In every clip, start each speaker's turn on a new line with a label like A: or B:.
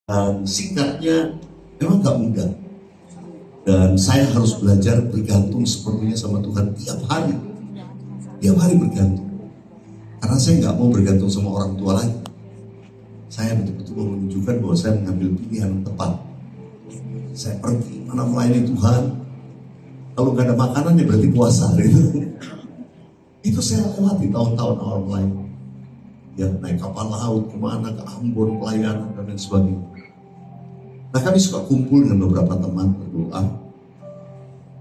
A: Dan singkatnya, memang gak mudah. Dan saya harus belajar bergantung sepenuhnya sama Tuhan tiap hari. Tiap hari bergantung. Karena saya gak mau bergantung sama orang tua lagi. Saya betul-betul mau menunjukkan bahwa saya mengambil pilihan yang tepat. Saya pergi mana melayani Tuhan. Kalau gak ada makanan ya berarti puasa gitu. Itu saya lewati tahun-tahun awal melayani. Ya naik kapal laut kemana, ke Ambon, pelayanan dan lain sebagainya. Nah kami suka kumpul dengan beberapa teman berdoa.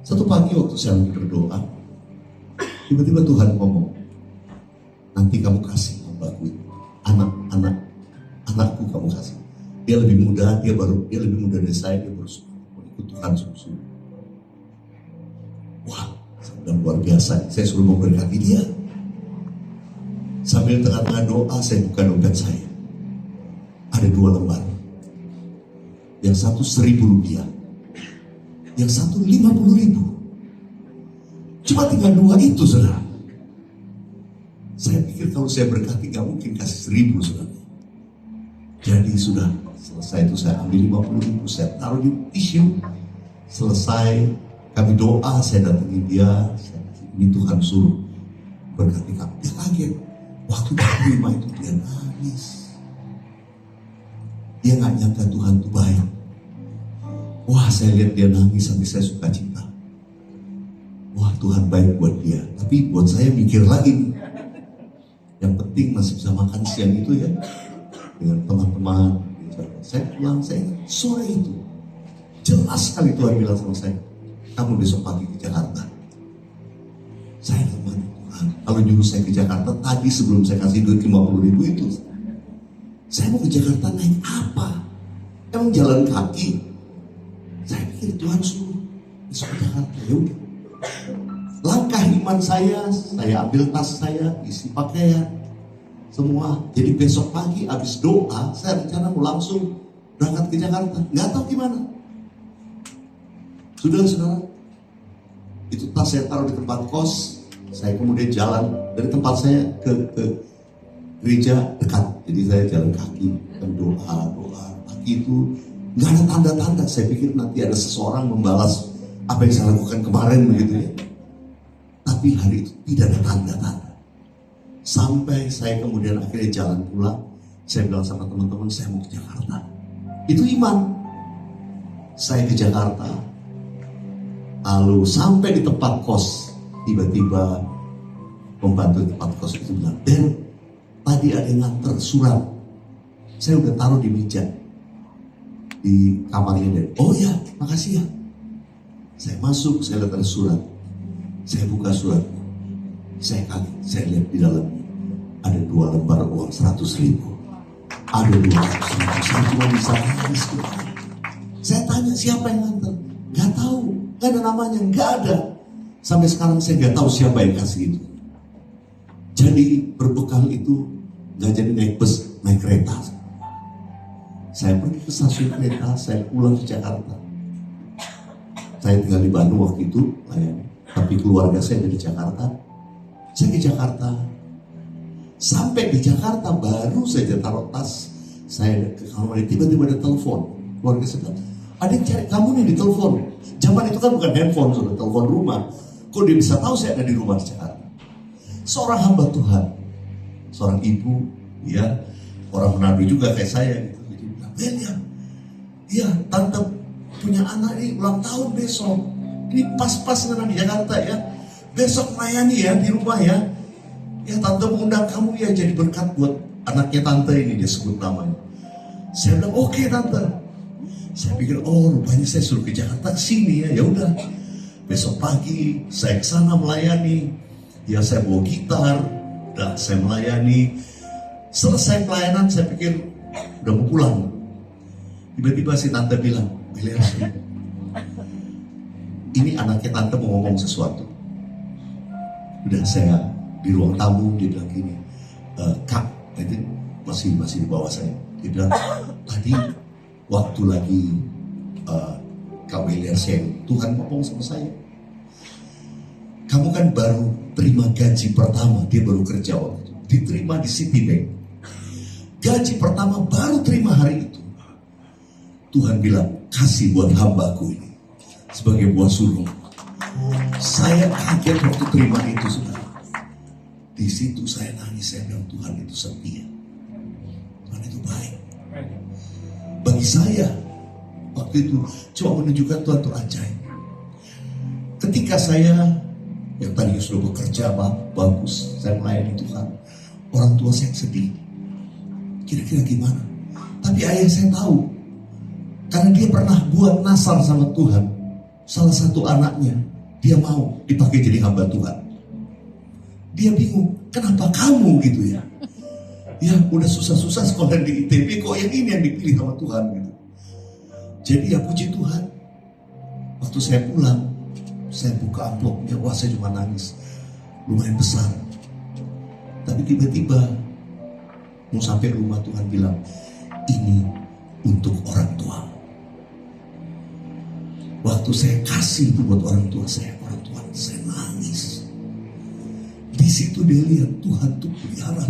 A: Satu pagi waktu saya lagi berdoa, tiba-tiba Tuhan ngomong, nanti kamu kasih hambaku anakku kamu kasih. Dia lebih muda, dia lebih muda dari saya, dia baru ikut Tuhan sungguh-sungguh. Wah, sudah luar biasa. Saya suruh memberkati dia. Sambil tengah-tengah doa, saya buka dompet saya. Ada 2 lembar. Yang satu Rp1.000, yang satu Rp50.000. Cuma tinggal 2 itu, saudara. Saya pikir kalau saya berkati gak mungkin kasih 1.000, saudara. Jadi sudah selesai itu saya ambil 50.000, saya taruh di tisu. Selesai kami doa, saya datangi dia, ini Tuhan suruh berkati kamu. Dia kaget. Waktu dia terima itu dia nangis. Dia gak nyangka Tuhan itu baik. Wah, saya lihat dia nangis sampai saya suka cita. Wah, Tuhan baik buat dia. Tapi buat saya mikir lagi. Yang penting masih bisa makan siang itu ya. Dengan teman-teman. Saya pulang, saya ingat sore itu. Jelas sekali Tuhan bilang sama saya, kamu besok pagi ke Jakarta. Saya teman Tuhan. Kalau nyuruh saya ke Jakarta, tadi sebelum saya kasih duit 50.000 itu. Saya mau ke Jakarta naik apa? Emang jalan kaki? Saya pikir Tuhan suruh besok ke Jakarta. Ya udah. Langkah iman saya ambil tas saya, isi pakaian, semua. Jadi besok pagi habis doa, saya rencana mau langsung berangkat ke Jakarta. Nggak tahu gimana. Saudara-saudara, itu tas saya taruh di tempat kos. Saya kemudian jalan dari tempat saya ke gereja dekat. Jadi saya jalan kaki dan doa. Pagi itu nggak ada tanda-tanda. Saya pikir nanti ada seseorang membalas apa yang saya lakukan kemarin begitu ya. Tapi hari itu tidak ada tanda-tanda. Sampai saya kemudian akhirnya jalan pulang. Saya bilang sama teman-teman, saya mau ke Jakarta. Itu iman. Saya ke Jakarta. Lalu sampai di tempat kos, tiba-tiba pembantu tempat kos itu bilang, Dan, tadi ada yang nganter surat. Saya udah taruh di meja di kamarnya Dan. Oh ya, makasih ya. Saya masuk, saya lihat ada surat. Saya buka surat. Saya kaget, saya lihat di dalamnya ada 2 lembar uang 100.000. Ada 200.000. Saya cuma bisa nangis. Saya tanya siapa yang nganter? Gak tahu, gak ada namanya, gak ada. Sampai sekarang saya gak tahu siapa yang kasih itu. Jadi berbekal itu gak jadi naik bus, naik kereta. Saya pergi ke stasiun kereta, saya pulang ke Jakarta. Saya tinggal di Bandung waktu itu, tapi keluarga saya dari Jakarta. Saya ke Jakarta. Sampai di Jakarta baru saja taruh tas. Saya ke kamar, tiba-tiba ada telepon. Keluarga saya bilang, ada yang cari kamu nih di telepon. Zaman itu kan bukan handphone, sudah telepon rumah. Kok dia bisa tahu saya ada di rumah di Jakarta? Seorang hamba Tuhan, seorang ibu, ya, orang Manado juga kayak saya. Gitu. Iya, tante punya anak ini ulang tahun besok. Ini pas-pas dengan di Jakarta ya. Besok melayani ya di rumah ya. Ya tante mengundang kamu ya jadi berkat buat anaknya tante ini, dia sebut namanya. Saya bilang oke, tante. Saya pikir rupanya saya suruh ke Jakarta sini ya. Ya udah. Besok pagi saya ke sana melayani. Ya saya bawa gitar, dan saya melayani. Selesai pelayanan saya pikir udah mau pulang. Tiba-tiba si tante bilang, ini anaknya tante mau ngomong sesuatu. Udah saya di ruang tamu, dia bilang gini, Kak, itu masih di bawah saya. Dia bilang, tadi waktu lagi Kak William Tuhan ngomong sama saya. Kamu kan baru terima gaji pertama, dia baru kerja waktu itu. Diterima di Citibank. Gaji pertama baru terima hari itu. Tuhan bilang, kasih buat hambaku ini sebagai buah sulung. Saya kaget waktu terima itu, saudara. Di situ saya nangis, saya bilang, Tuhan itu setia, Tuhan itu baik. Bagi saya waktu itu cuma menunjukkan Tuhan itu ajaib. Ketika saya yang tadi sudah bekerja bagus, saya melayani Tuhan, orang tua saya sedih. Kira-kira gimana? Tapi ayah saya tahu, karena dia pernah buat nasar sama Tuhan. Salah satu anaknya, dia mau dipakai jadi hamba Tuhan. Dia bingung, kenapa kamu gitu ya? Ya udah susah-susah sekolah di ITB, kok yang ini yang dipilih sama Tuhan gitu. Jadi ya puji Tuhan. Waktu saya pulang, saya buka amplopnya, wah saya cuma nangis. Lumayan besar. Tapi tiba-tiba mau sampai rumah, Tuhan bilang, ini untuk orang tua. Waktu saya kasih itu buat orang tua saya nangis. Di situ dia lihat Tuhan tuh pelihara